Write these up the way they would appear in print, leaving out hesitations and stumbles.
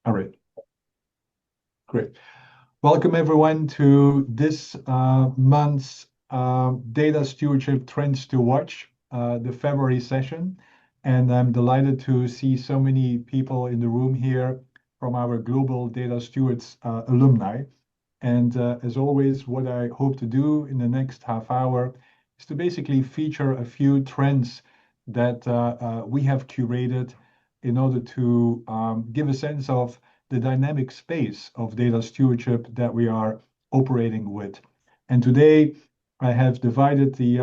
All right, great. Welcome everyone to this month's Data Stewardship Trends to Watch, the February session. And I'm delighted to see so many people in the room here from our Global Data Stewards alumni. And as always, what I hope to do in the next half hour is to basically feature a few trends that we have curated in order to give a sense of the dynamic space of data stewardship that we are operating with. And today, I have divided the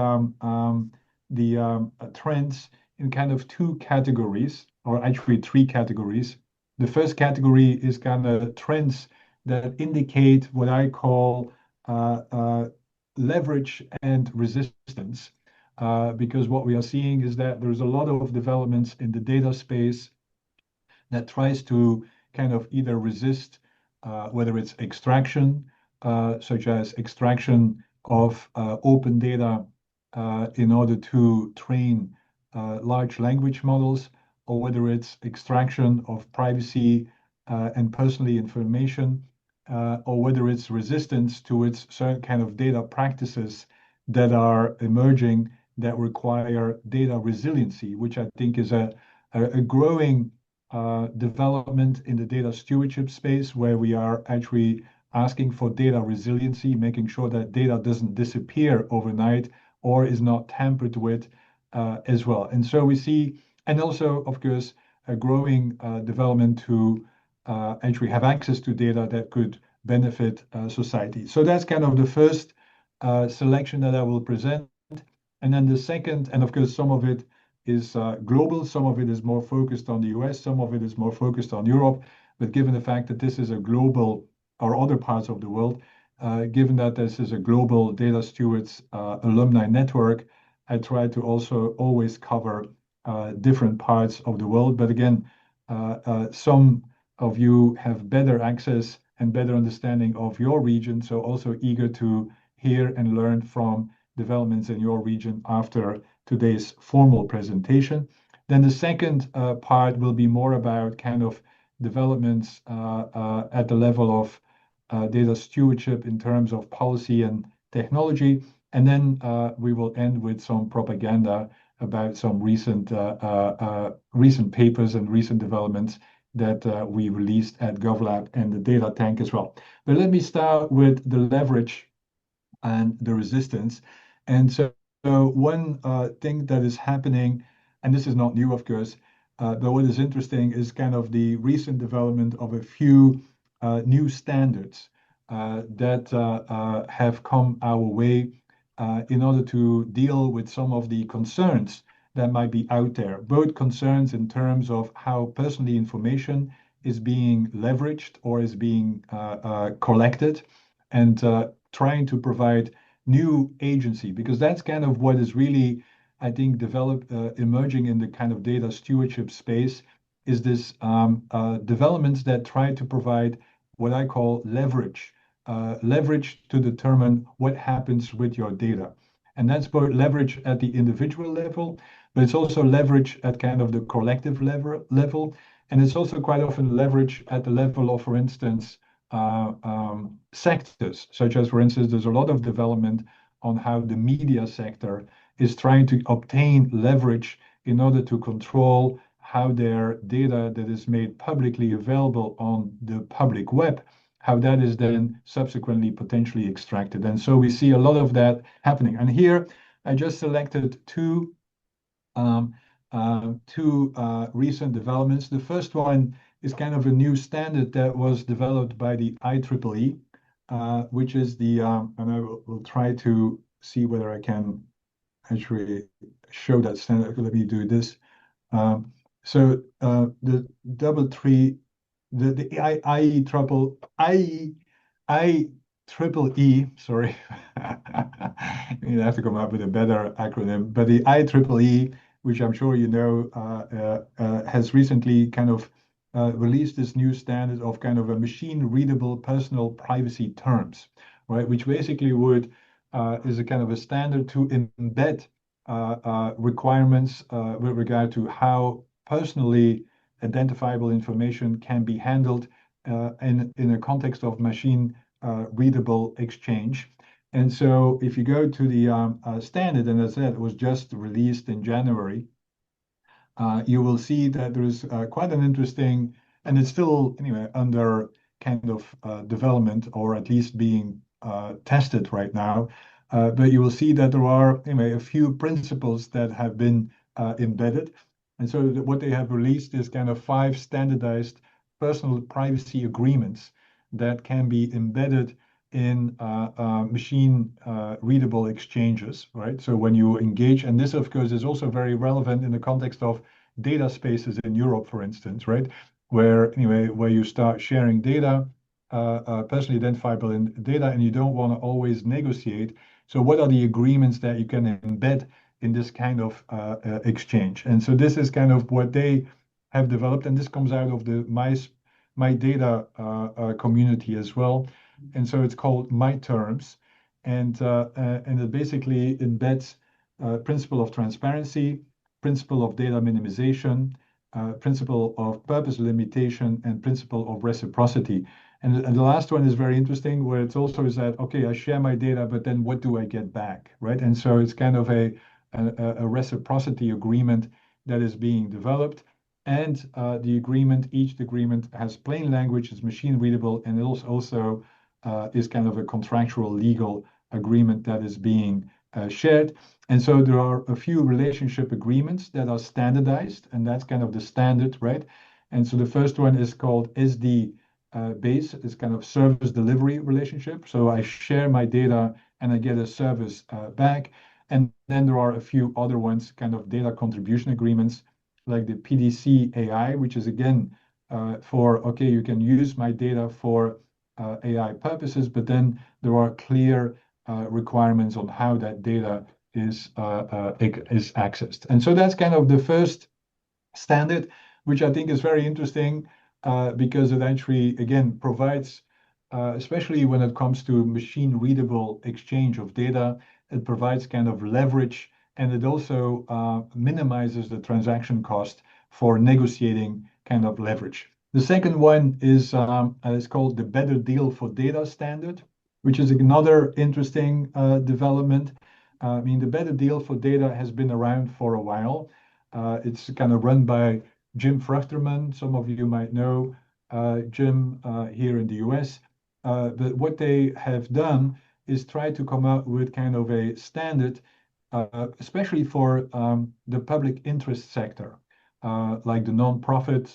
trends in kind of two categories, or actually three categories. The first category is kind of trends that indicate what I call leverage and resistance. Because what we are seeing is that there's a lot of developments in the data space that tries to kind of either resist whether it's extraction, such as extraction of open data in order to train large language models, or whether it's extraction of privacy and personally information, or whether it's resistance to its certain kind of data practices that are emerging that require data resiliency, which I think is a growing development in the data stewardship space, where we are actually asking for data resiliency, making sure that data doesn't disappear overnight or is not tampered with as well. And so we see, and also, of course, a growing development to actually have access to data that could benefit society. So that's kind of the first selection that I will present. And then the second, and of course, some of it is global, some of it is more focused on the US, some of it is more focused on Europe. But given the fact that this is a global, or other parts of the world, given that this is a global data stewards alumni network, I try to also always cover different parts of the world. But again, some of you have better access and better understanding of your region, so also eager to hear and learn from developments in your region after today's formal presentation. Then the second part will be more about kind of developments at the level of data stewardship in terms of policy and technology. And then we will end with some propaganda about some recent papers and recent developments that we released at GovLab and the data tank as well. But let me start with the leverage and the resistance. And so one thing that is happening, and this is not new, of course, but what is interesting is kind of the recent development of a few new standards that have come our way in order to deal with some of the concerns that might be out there, both concerns in terms of how personally information is being leveraged or is being collected, and trying to provide new agency, because that's kind of what is really, I think, emerging in the kind of data stewardship space, is this developments that try to provide what I call leverage to determine what happens with your data. And that's both leverage at the individual level, but it's also leverage at kind of the collective level. And it's also quite often leverage at the level of, for instance, sectors, such as, for instance, there's a lot of development on how the media sector is trying to obtain leverage in order to control how their data that is made publicly available on the public web, how that is then subsequently potentially extracted. And so we see a lot of that happening. And here I just selected two recent developments. The first one is kind of a new standard that was developed by the IEEE, which is the, and I will try to see whether I can actually show that standard. Let me do this. So the double three, the IEEE, sorry, you have to come up with a better acronym, but the IEEE, which I'm sure you know, has recently kind of released this new standard of kind of a machine-readable personal privacy terms, right? Which basically is a kind of a standard to embed requirements with regard to how personally identifiable information can be handled in a context of machine readable exchange. And so if you go to the standard, and as I said, it was just released in January, you will see that there's quite an interesting, and it's still anyway under kind of development or at least being tested right now. But you will see that there are anyway a few principles that have been embedded. And so what they have released is kind of 5 standardized personal privacy agreements that can be embedded in machine readable exchanges, right? So when you engage, and this of course is also very relevant in the context of data spaces in Europe, for instance, right? Where you start sharing data, personally identifiable in data, and you don't want to always negotiate. So what are the agreements that you can embed in this kind of exchange? And so this is kind of what they have developed, and this comes out of the my data community as well. And so it's called My Terms, and it basically embeds principle of transparency, principle of data minimization, principle of purpose limitation, and principle of reciprocity. And the last one is very interesting, where it's also is that, okay, I share my data, but then what do I get back, right? And so it's kind of a reciprocity agreement that is being developed. And each agreement has plain language, it's machine readable, and it also is kind of a contractual legal agreement that is being shared. And so there are a few relationship agreements that are standardized, and that's kind of the standard, right? And so the first one is called SD base. It's kind of service delivery relationship. So I share my data and I get a service back. And then there are a few other ones, kind of data contribution agreements, like the PDC AI, which is again okay, you can use my data for AI purposes, but then there are clear requirements on how that data is accessed. And so that's kind of the first standard, which I think is very interesting because it actually, again, provides, especially when it comes to machine readable exchange of data, it provides kind of leverage, and it also minimizes the transaction cost for negotiating kind of leverage. The second one is called the Better Deal for Data standard, which is another interesting development. I mean, the Better Deal for Data has been around for a while. It's kind of run by Jim Fruchterman. Some of you might know Jim here in the US. But what they have done is try to come up with kind of a standard, especially for the public interest sector, like the nonprofit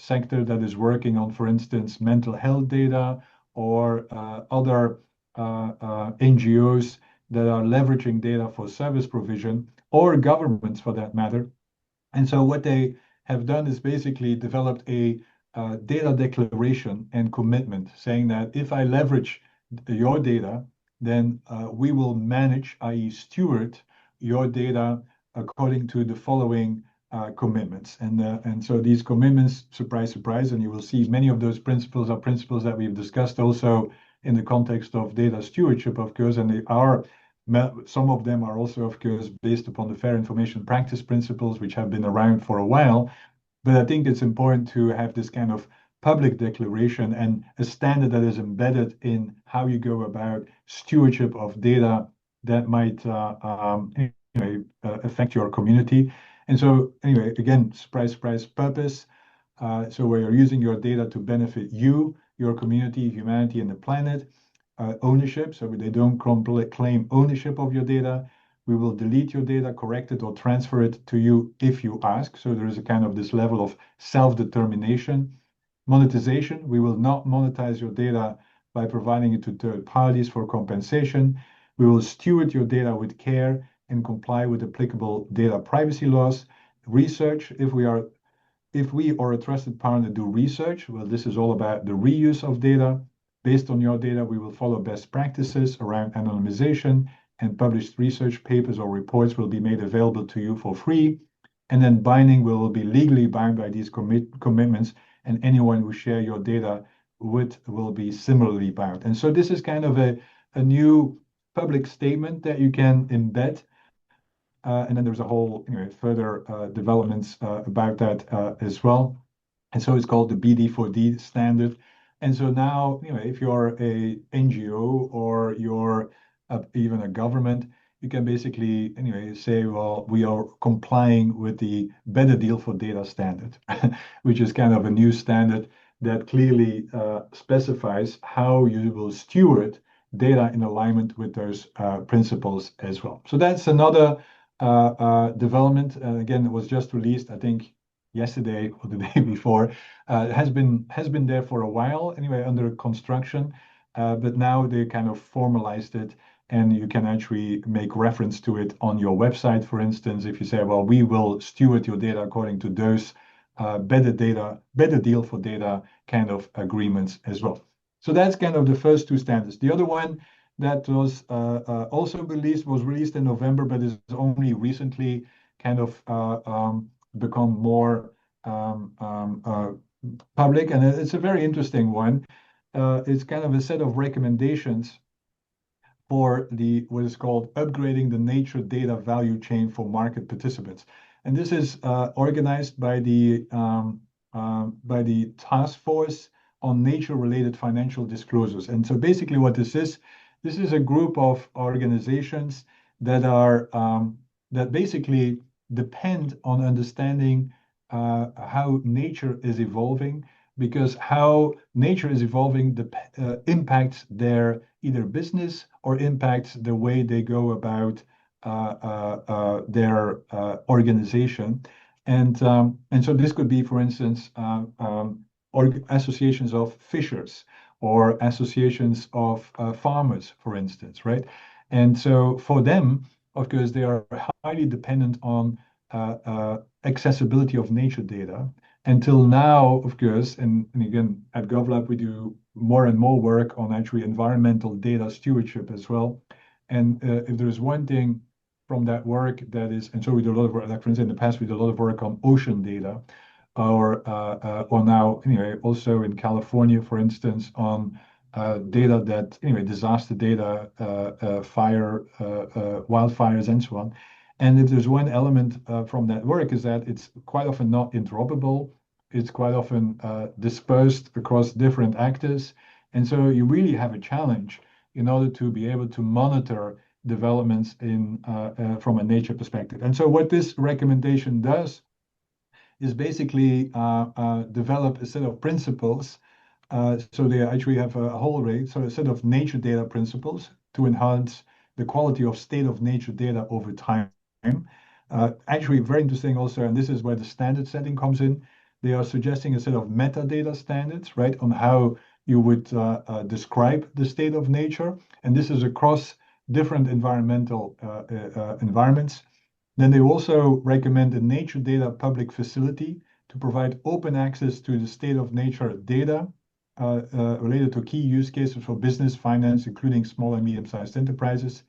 sector that is working on, for instance, mental health data or other NGOs that are leveraging data for service provision, or governments for that matter. And so what they have done is basically developed a data declaration and commitment saying that if I leverage your data, then we will manage, i.e. steward your data according to the following commitments. And so these commitments, surprise, surprise, and you will see many of those principles are principles that we've discussed also in the context of data stewardship, of course, and they are some of them are also, of course, based upon the fair information practice principles, which have been around for a while. But I think it's important to have this kind of public declaration and a standard that is embedded in how you go about stewardship of data that might affect your community. And so, anyway, again, surprise, surprise, purpose. So where you're using your data to benefit you, your community, humanity, and the planet. Ownership, so they don't claim ownership of your data. We will delete your data, correct it, or transfer it to you if you ask. So there is a kind of this level of self-determination. Monetization, we will not monetize your data by providing it to third parties for compensation. We will steward your data with care and comply with applicable data privacy laws. Research, if we or a trusted partner do research, well, this is all about the reuse of data. Based on your data, we will follow best practices around anonymization, and published research papers or reports will be made available to you for free. And then binding will be legally bound by these commitments, and anyone who share your data with will be similarly bound. And so this is kind of a new public statement that you can embed. And then there's a whole further developments about that as well. And so it's called the BD4D standard. And so now, if you're a NGO or you're even a government, you can basically, say, well, we are complying with the Better Deal for Data standard, which is kind of a new standard that clearly specifies how you will steward data in alignment with those principles as well. So that's another development. Again, it was just released, I think, yesterday or the day before. Has been there for a while anyway, under construction, but now they kind of formalized it, and you can actually make reference to it on your website, for instance, if you say, well, we will steward your data according to those better deal for data kind of agreements as well. So that's kind of the first two standards. The other one that was also released in November, but is only recently kind of become more public, and it's a very interesting one. It's kind of a set of recommendations for what is called upgrading the nature data value chain for market participants. And this is organized by the Task Force on Nature-Related Financial Disclosures. And so basically what this is a group of organizations that are that basically depend on understanding how nature is evolving, because how nature is evolving impacts their either business or impacts the way they go about their organization. And so this could be, for instance, associations of fishers or associations of farmers, for instance, right? And so for them, of course, they are highly dependent on accessibility of nature data. Until now, of course, and again, at GovLab, we do more and more work on actually environmental data stewardship as well. And if there is one thing from that work that is, and so we do a lot of work, like for instance, in the past, we did a lot of work on ocean data, or now, anyway, also in California, for instance, on data that, anyway, disaster data, fire, wildfires, and so on. And if there's one element from that work is that it's quite often not interoperable. It's quite often dispersed across different actors. And so you really have a challenge in order to be able to monitor developments from a nature perspective. And so what this recommendation does is basically develop a set of principles. So they actually have a whole array, so a set of nature data principles to enhance the quality of state of nature data over time. Actually, very interesting also, and this is where the standard setting comes in. They are suggesting a set of metadata standards, right, on how you would describe the state of nature. And this is across different environmental environments. Then they also recommend a nature data public facility to provide open access to the state of nature data related to key use cases for business, finance, including small and medium-sized enterprises.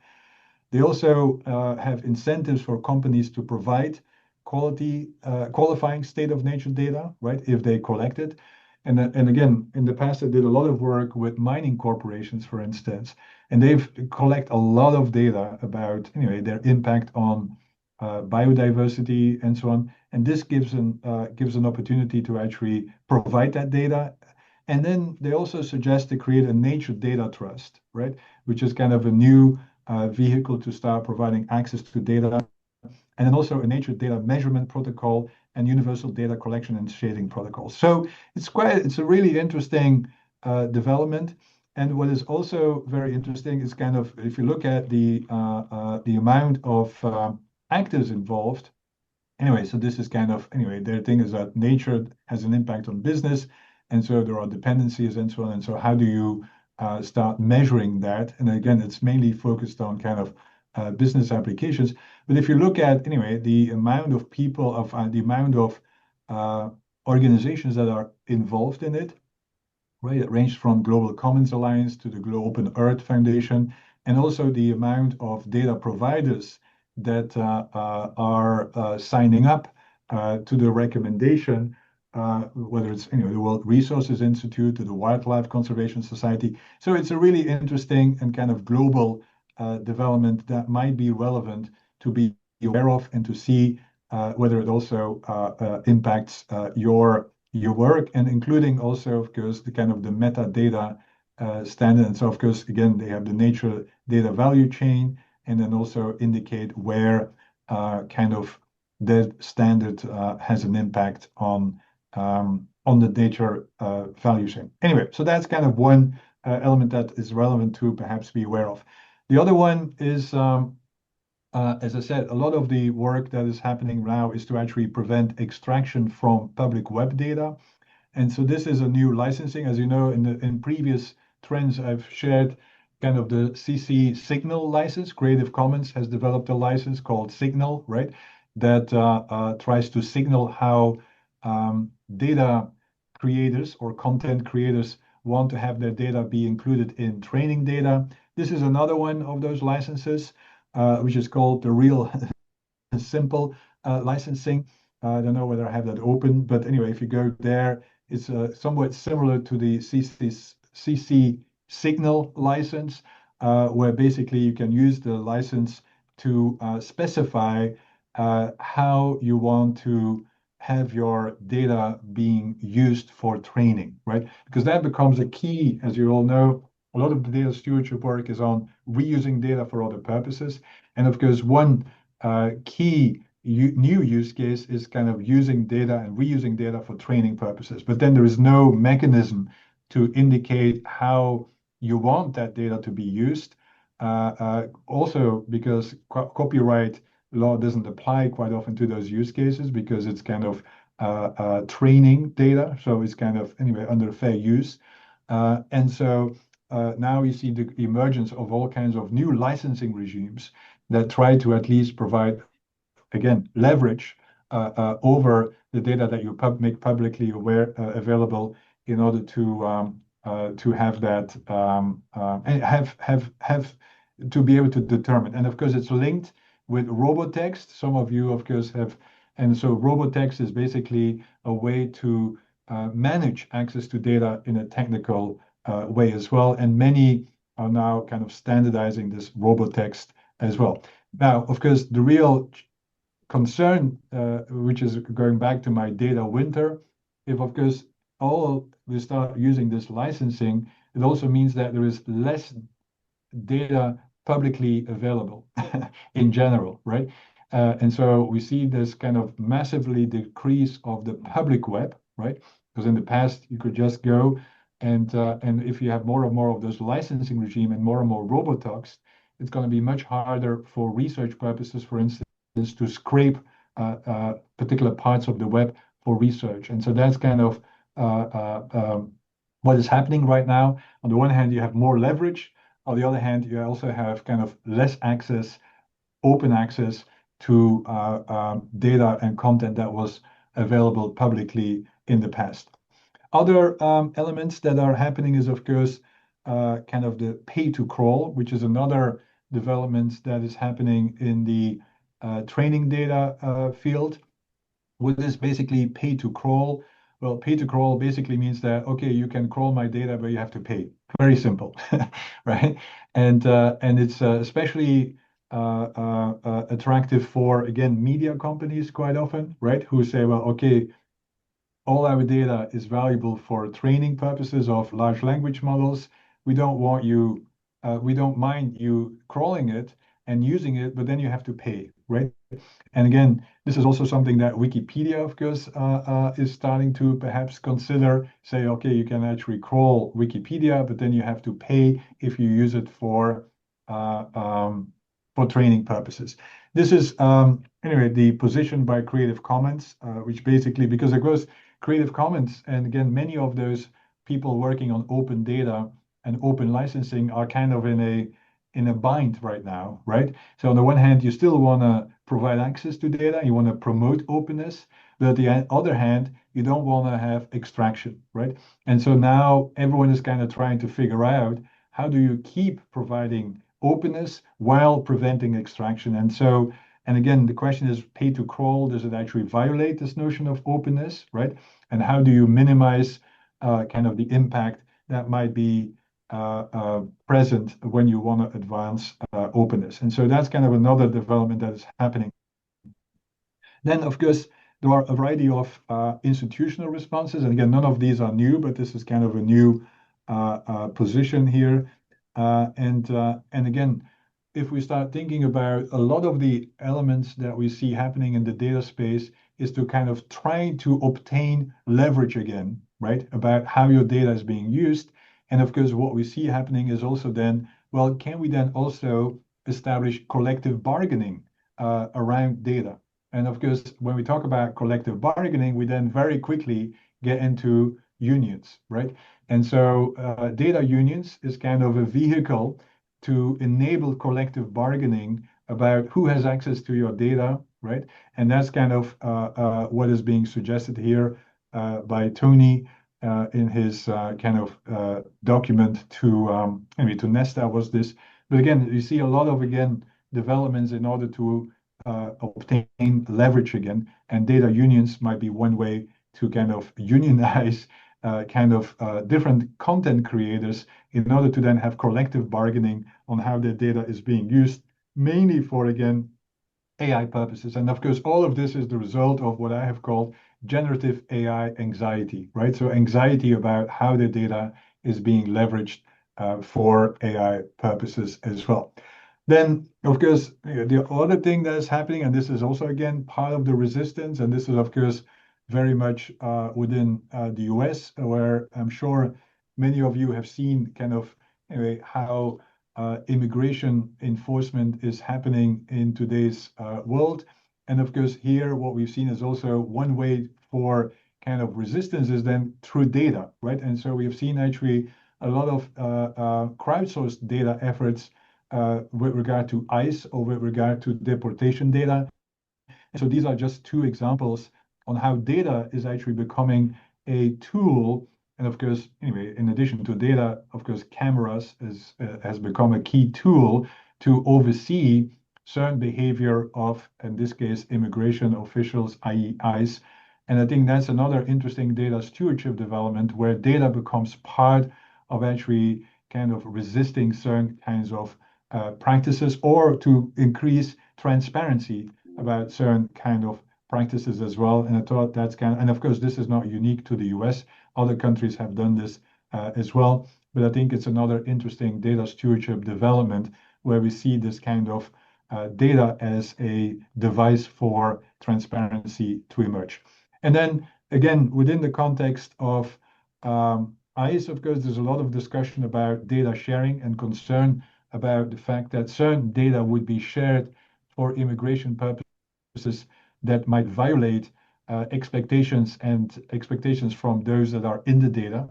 They also have incentives for companies to provide qualifying state of nature data, right, if they collect it. And again, in the past, I did a lot of work with mining corporations, for instance, and they've collect a lot of data about, anyway, their impact on biodiversity and so on. And this gives an opportunity to actually provide that data. And then they also suggest to create a nature data trust, right, which is kind of a new vehicle to start providing access to data, and then also a nature data measurement protocol and universal data collection and shading protocol. So it's a really interesting development. And what is also very interesting is kind of, if you look at the amount of actors involved. Anyway, so this is kind of, anyway, their thing is that nature has an impact on business, and so there are dependencies and so on. And so how do you start measuring that? And again, it's mainly focused on kind of business applications. But if you look at, anyway, the amount of people, the amount of organizations that are involved in it, right? It ranged from Global Commons Alliance to the Global Open Earth Foundation, and also the amount of data providers that are signing up to the recommendation, whether it's, the World Resources Institute, to the Wildlife Conservation Society. So it's a really interesting and kind of global development that might be relevant to be aware of and to see whether it also impacts your your work, and including also, of course, the kind of the metadata standard. And so, of course, again, they have the nature data value chain, and then also indicate where kind of that standard has an impact on the data value chain. Anyway, so that's kind of one element that is relevant to perhaps be aware of. The other one is, as I said, a lot of the work that is happening now is to actually prevent extraction from public web data. And so this is a new licensing. As you know, in previous trends, I've shared kind of the CC Signal license. Creative Commons has developed a license called Signal, right? That tries to signal how data creators or content creators want to have their data be included in training data. This is another one of those licenses, which is called the Real Simple licensing. I don't know whether I have that open, but anyway, if you go there, it's somewhat similar to the CC Signal license, where basically you can use the license to specify how you want to have your data being used for training, right? Because that becomes a key, as you all know, a lot of the data stewardship work is on reusing data for other purposes. And of course, one key new use case is kind of using data and reusing data for training purposes. But then there is no mechanism to indicate how you want that data to be used. Also, because copyright law doesn't apply quite often to those use cases because it's kind of training data. So it's kind of, anyway, under fair use. And so now you see the emergence of all kinds of new licensing regimes that try to at least provide, again, leverage over the data that you make publicly available in order to have that and have to be able to determine. And of course, it's linked with robotext. Some of you, of course, have, and so robotext is basically a way to manage access to data in a technical way as well. And many are now kind of standardizing this robotext as well. Now, of course, the real concern, which is going back to my data winter, if of course all we start using this licensing, it also means that there is less data publicly available in general, right? And so we see this kind of massively decrease of the public web, right? Because in the past you could just go and if you have more and more of those licensing regime and more robotalks, it's going to be much harder for research purposes, for instance, to scrape particular parts of the web for research. And so that's kind of what is happening right now. On the one hand, you have more leverage. On the other hand, you also have kind of less access, open access to data and content that was available publicly in the past. Other elements that are happening is, of course, kind of the pay to crawl, which is another development that is happening in the training data field. What is basically pay to crawl? Well, pay to crawl basically means that, okay, you can crawl my data, but you have to pay. Very simple, right? And it's especially attractive for, again, media companies quite often, right? Who say, well, okay, all our data is valuable for training purposes of large language models. We don't mind you crawling it and using it, but then you have to pay, right? And again, this is also something that Wikipedia, of course, is starting to perhaps consider. Say, okay, you can actually crawl Wikipedia, but then you have to pay if you use it for training purposes. This is anyway the position by Creative Commons, which basically, because it goes Creative Commons, and again, many of those people working on open data and open licensing are kind of in a bind right now, right? So on the one hand, you still want to provide access to data, you want to promote openness, but at the other hand, you don't want to have extraction, right? And so now everyone is kind of trying to figure out how do you keep providing openness while preventing extraction. And so, and again, the question is pay to crawl, does it actually violate this notion of openness, right? And how do you minimize kind of the impact that might be present when you want to advance openness. And so that's kind of another development that is happening. Then, of course, there are a variety of institutional responses. And again, none of these are new, but this is kind of a new position here. And again, if we start thinking about a lot of the elements that we see happening in the data space is to kind of try to obtain leverage again, right? About how your data is being used. And of course, what we see happening is also then, well, can we then also establish collective bargaining around data? And of course, when we talk about collective bargaining, we then very quickly get into unions, right? And so data unions is kind of a vehicle to enable collective bargaining about who has access to your data, right? And that's kind of what is being suggested here by Tony in his kind of document to maybe to Nesta was this. But again, you see a lot of again developments in order to obtain leverage again, and data unions might be one way to kind of unionize kind of different content creators in order to then have collective bargaining on how their data is being used, mainly for, again, AI purposes. And of course, all of this is the result of what I have called generative AI anxiety, right? So anxiety about how the data is being leveraged for AI purposes as well. Then, of course, the other thing that is happening, and this is also, again, part of the resistance, and this is, of course, very much within the US, where I'm sure many of you have seen kind of anyway, how immigration enforcement is happening in today's world. And of course, here, what we've seen is also one way for kind of resistance is then through data, right? And so we have seen actually a lot of crowdsourced data efforts with regard to ICE or with regard to deportation data. And so these are just two examples on how data is actually becoming a tool. And of course, anyway, in addition to data, of course, cameras has become a key tool to oversee certain behavior of, in this case, immigration officials, i.e. ICE. And I think that's another interesting data stewardship development where data becomes part of actually kind of resisting certain kinds of practices or to increase transparency about certain kind of practices as well. And I thought that's kind of, and of course, this is not unique to the US. Other countries have done this as well. But I think it's another interesting data stewardship development where we see this kind of data as a device for transparency to emerge. And then again, within the context of ICE, of course, there's a lot of discussion about data sharing and concern about the fact that certain data would be shared for immigration purposes that might violate expectations from those that are in the data.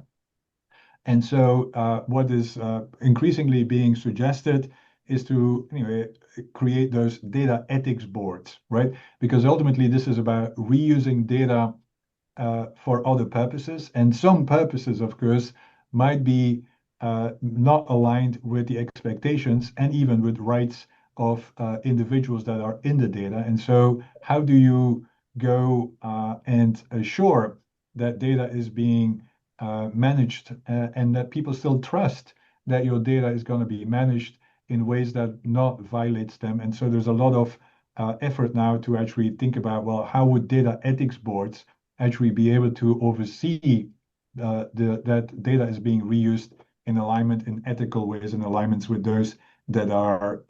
And so what is increasingly being suggested is to anyway create those data ethics boards, right? Because ultimately this is about reusing data for other purposes. And some purposes, of course, might be not aligned with the expectations and even with rights of individuals that are in the data. And so how do you go and assure that data is being managed and that people still trust that your data is going to be managed in ways that not violates them? And so there's a lot of effort now to actually think about, well, how would data ethics boards actually be able to oversee that data is being reused in alignment in ethical ways, in alignments with those that are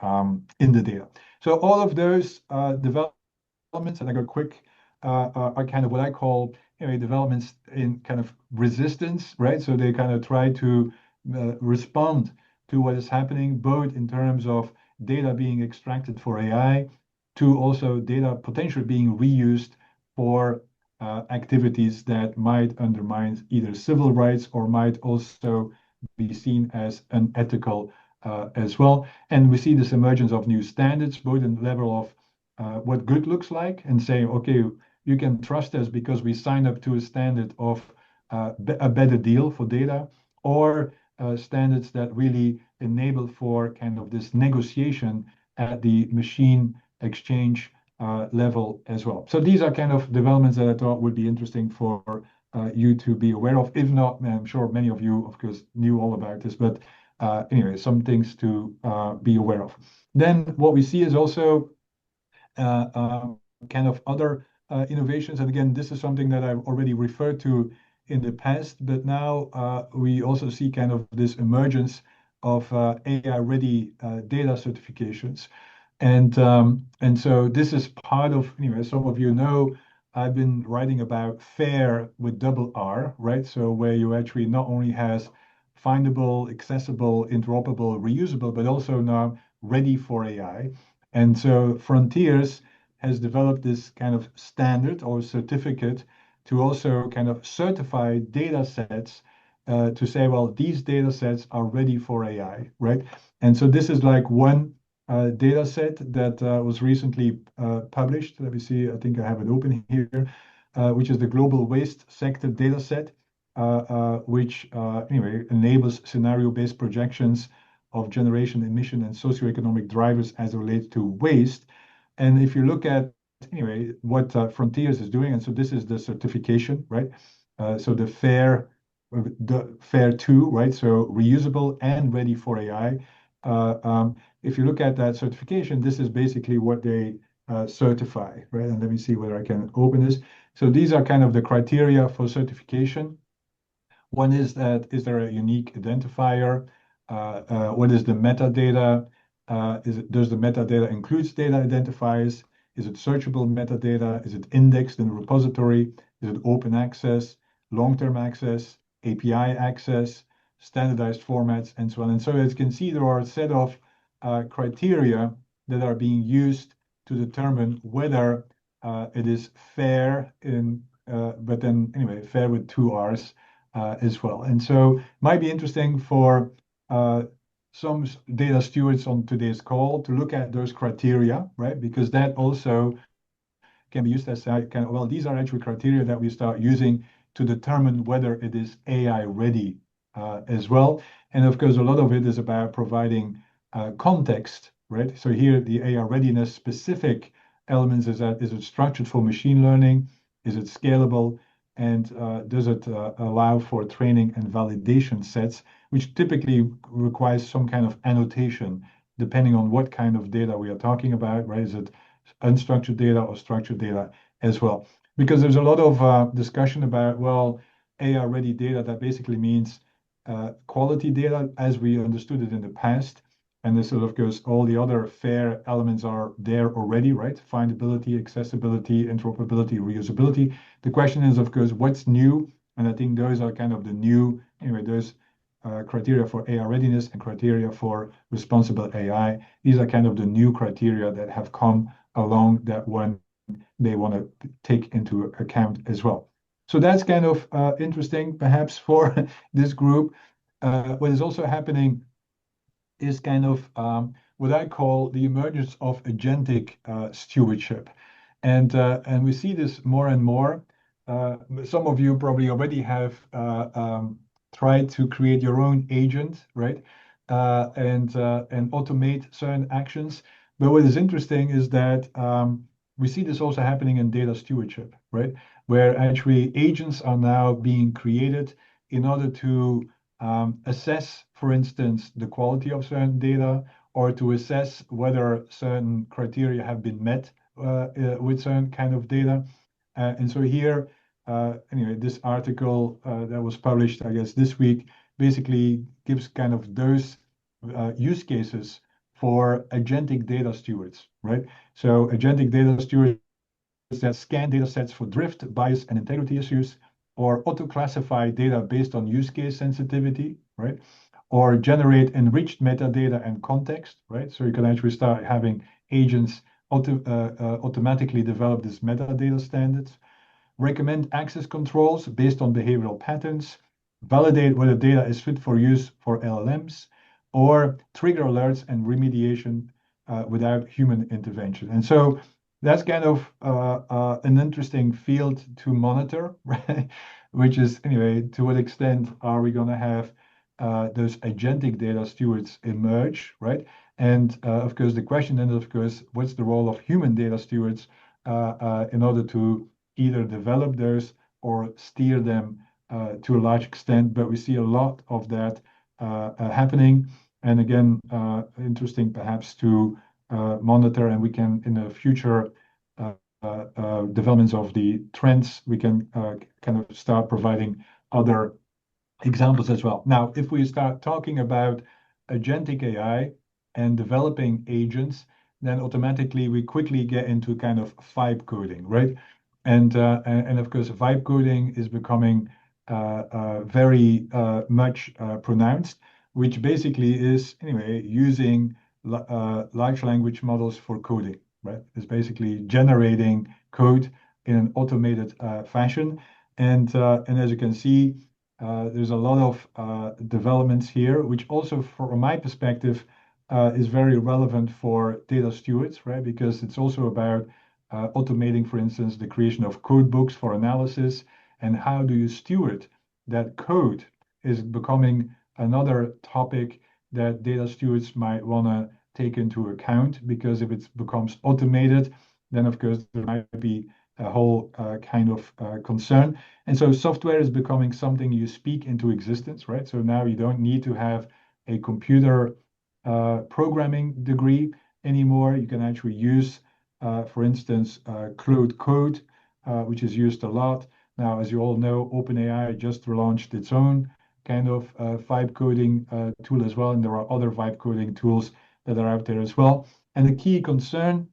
in the data. So all of those developments, and I go quick, are kind of what I call developments in kind of resistance, right? So they kind of try to respond to what is happening, both in terms of data being extracted for AI, to also data potentially being reused for activities that might undermine either civil rights or might also be seen as unethical as well. And we see this emergence of new standards, both in the level of what good looks like and saying, okay, you can trust us because we signed up to a standard of a better deal for data, or standards that really enable for kind of this negotiation at the machine exchange level as well. So these are kind of developments that I thought would be interesting for you to be aware of. If not, I'm sure many of you, of course, knew all about this, but anyway, some things to be aware of. Then what we see is also kind of other innovations. And again, this is something that I've already referred to in the past, but now we also see kind of this emergence of AI-ready data certifications. And so this is part of, as some of you know, I've been writing about FAIR with double R, right? So where you actually not only has findable, accessible, interoperable, reusable, but also now ready for AI. And so Frontiers has developed this kind of standard or certificate to also kind of certify data sets to say, well, these data sets are ready for AI, right? And so this is like one data set that was recently published. Let me see, I think I have it open here, which is the Global Waste Sector data set, which anyway enables scenario-based projections of generation emission and socioeconomic drivers as it relates to waste. And if you look at anyway what Frontiers is doing, and so this is the certification, right? So the FAIR 2, right? So reusable and ready for AI. If you look at that certification, this is basically what they certify, right? And let me see whether I can open this. So these are kind of the criteria for certification. One is that is there a unique identifier? What is the metadata? Does the metadata includes data identifiers? Is it searchable metadata? Is it indexed in a repository? Is it open access, long-term access, API access, standardized formats, and so on? And so as you can see, there are a set of criteria that are being used to determine whether it is fair but then anyway, fair with two R's as well. And so it might be interesting for some data stewards on today's call to look at those criteria, right? Because that also can be used as well, these are actually criteria that we start using to determine whether it is AI ready as well. And of course, a lot of it is about providing context, right? So here, the AI readiness specific elements is it structured for machine learning? Is it scalable? And does it allow for training and validation sets, which typically requires some kind of annotation, depending on what kind of data we are talking about, right? Is it unstructured data or structured data as well? Because there's a lot of discussion about, well, AI-ready data, that basically means quality data as we understood it in the past. And this sort of goes, all the other FAIR elements are there already, right? Findability, accessibility, interoperability, reusability. The question is, of course, what's new? And I think those are kind of the new, anyway, those criteria for AI readiness and criteria for responsible AI. These are kind of the new criteria that have come along that one they want to take into account as well. So that's kind of interesting, perhaps, for this group. What is also happening is kind of what I call the emergence of agentic stewardship. And we see this more and more. Some of you probably already have tried to create your own agent, right? And automate certain actions. But what is interesting is that we see this also happening in data stewardship, right? Where actually agents are now being created in order to assess, for instance, the quality of certain data, or to assess whether certain criteria have been met with certain kind of data. And so here, anyway, this article that was published, I guess, this week, basically gives kind of those use cases for agentic data stewards, right? So agentic data stewards that scan data sets for drift, bias, and integrity issues, or auto-classify data based on use case sensitivity, right? Or generate enriched metadata and context, right? So you can actually start having agents automatically develop these metadata standards, recommend access controls based on behavioral patterns, validate whether data is fit for use for LLMs, or trigger alerts and remediation without human intervention. And so that's kind of an interesting field to monitor, right? Which is, anyway, to what extent are we going to have those agentic data stewards emerge, right? And of course, the question then, of course, what's the role of human data stewards in order to either develop those or steer them to a large extent? But we see a lot of that happening. And again, interesting perhaps to monitor, and we can in a future developments of the trends, we can kind of start providing other examples as well. Now, if we start talking about agentic AI and developing agents, then automatically we quickly get into kind of vibe coding, right? And of course, vibe coding is becoming very much pronounced, which basically is anyway using large language models for coding, right? It's basically generating code in an automated fashion. And as you can see, there's a lot of developments here, which also, from my perspective, is very relevant for data stewards, right? Because it's also about automating, for instance, the creation of code books for analysis, and how do you steward that code is becoming another topic that data stewards might want to take into account, because if it becomes automated, then of course there might be a whole kind of concern. And so software is becoming something you speak into existence, right? So now you don't need to have a computer programming degree anymore. You can actually use, for instance, Claude Code, which is used a lot. Now, as you all know, OpenAI just launched its own kind of vibe coding tool as well. And there are other vibe coding tools that are out there as well. And the key concern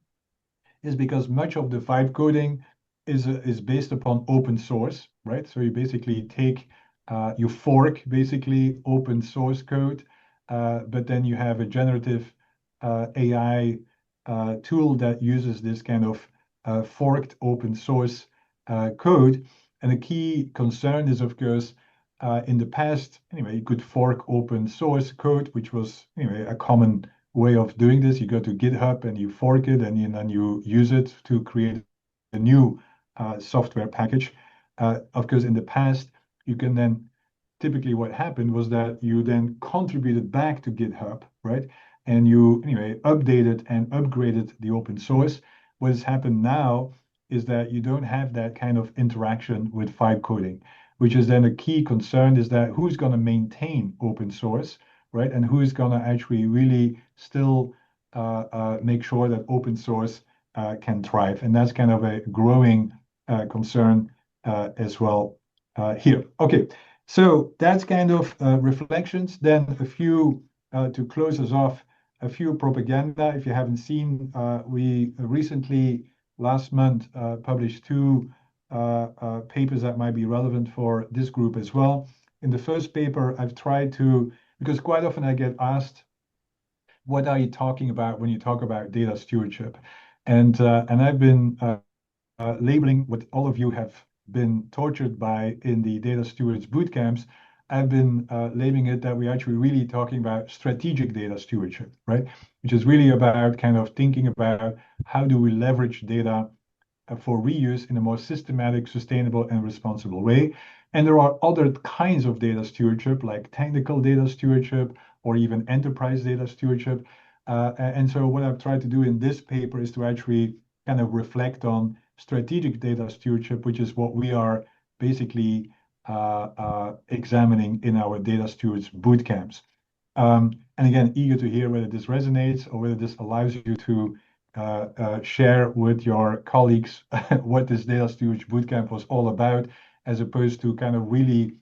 is because much of the vibe coding is based upon open source, right? So you basically take you fork basically open source code, but then you have a generative AI tool that uses this kind of forked open source code. And the key concern is, of course, in the past, anyway, you could fork open source code, which was anyway a common way of doing this. You go to GitHub and you fork it, and then you use it to create a new software package. Of course, in the past, you can then typically what happened was that you then contributed back to GitHub, right? And you anyway updated and upgraded the open source. What has happened now is that you don't have that kind of interaction with vibe coding, which is then a key concern, is that who's going to maintain open source, right? And who's going to actually really still make sure that open source can thrive. And that's kind of a growing concern as well here. Okay, so that's kind of reflections. Then a few, to close us off, a few propaganda. If you haven't seen, we recently, last month, published two papers that might be relevant for this group as well. In the first paper, I've tried to, because quite often I get asked, what are you talking about when you talk about data stewardship? And I've been labeling what all of you have been tortured by in the data stewards boot camps. I've been labeling it that we're actually really talking about strategic data stewardship, right? Which is really about kind of thinking about how do we leverage data for reuse in a more systematic, sustainable, and responsible way. And there are other kinds of data stewardship, like technical data stewardship or even enterprise data stewardship. And so what I've tried to do in this paper is to actually kind of reflect on strategic data stewardship, which is what we are basically examining in our data stewards boot camps. And again, eager to hear whether this resonates or whether this allows you to share with your colleagues what this data stewardship bootcamp was all about, as opposed to kind of really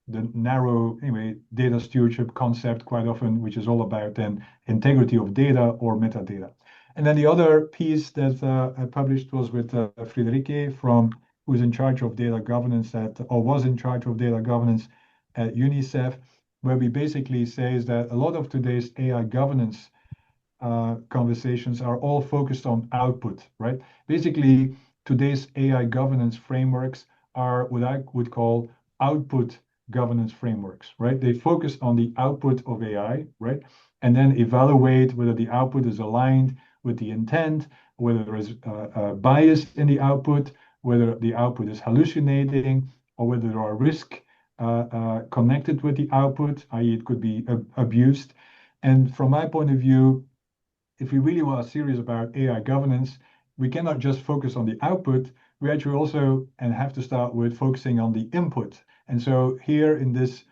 the narrow, anyway, data stewardship concept quite often, which is all about then integrity of data or metadata. And then the other piece that I published was with Friederike who's in charge of data governance or was in charge of data governance at UNICEF, where we basically say is that a lot of today's AI governance conversations are all focused on output, right? Basically, today's AI governance frameworks are what I would call output governance frameworks, right? They focus on the output of AI, right? And then evaluate whether the output is aligned with the intent, whether there is bias in the output, whether the output is hallucinating, or whether there are risks connected with the output, i.e. it could be abused. And from my point of view, if we really are serious about AI governance, we cannot just focus on the output. We actually also and have to start with focusing on the input. And so here in this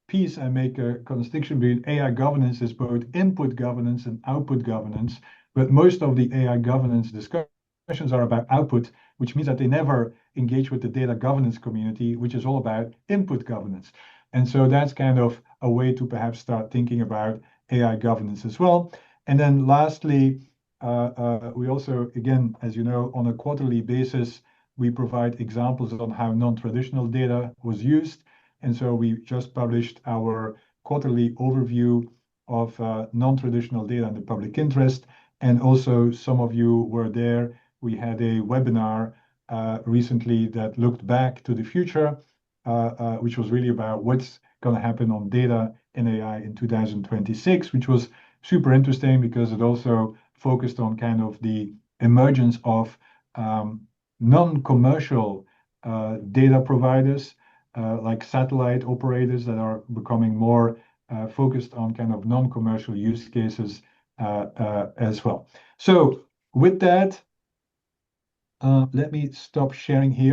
piece, I make a distinction between AI governance is both input governance and output governance. But most of the AI governance discussion sessions are about output, which means that they never engage with the data governance community, which is all about input governance. And so that's kind of a way to perhaps start thinking about AI governance as well. And then lastly, we also, again, as you know, on a quarterly basis, we provide examples on how non-traditional data was used. And so we just published our quarterly overview of non-traditional data in the public interest. And also, some of you were there. We had a webinar recently that looked back to the future, which was really about what's going to happen on data and AI in 2026, which was super interesting because it also focused on kind of the emergence of non-commercial data providers like satellite operators that are becoming more focused on kind of non-commercial use cases as well. So with that, let me stop sharing here.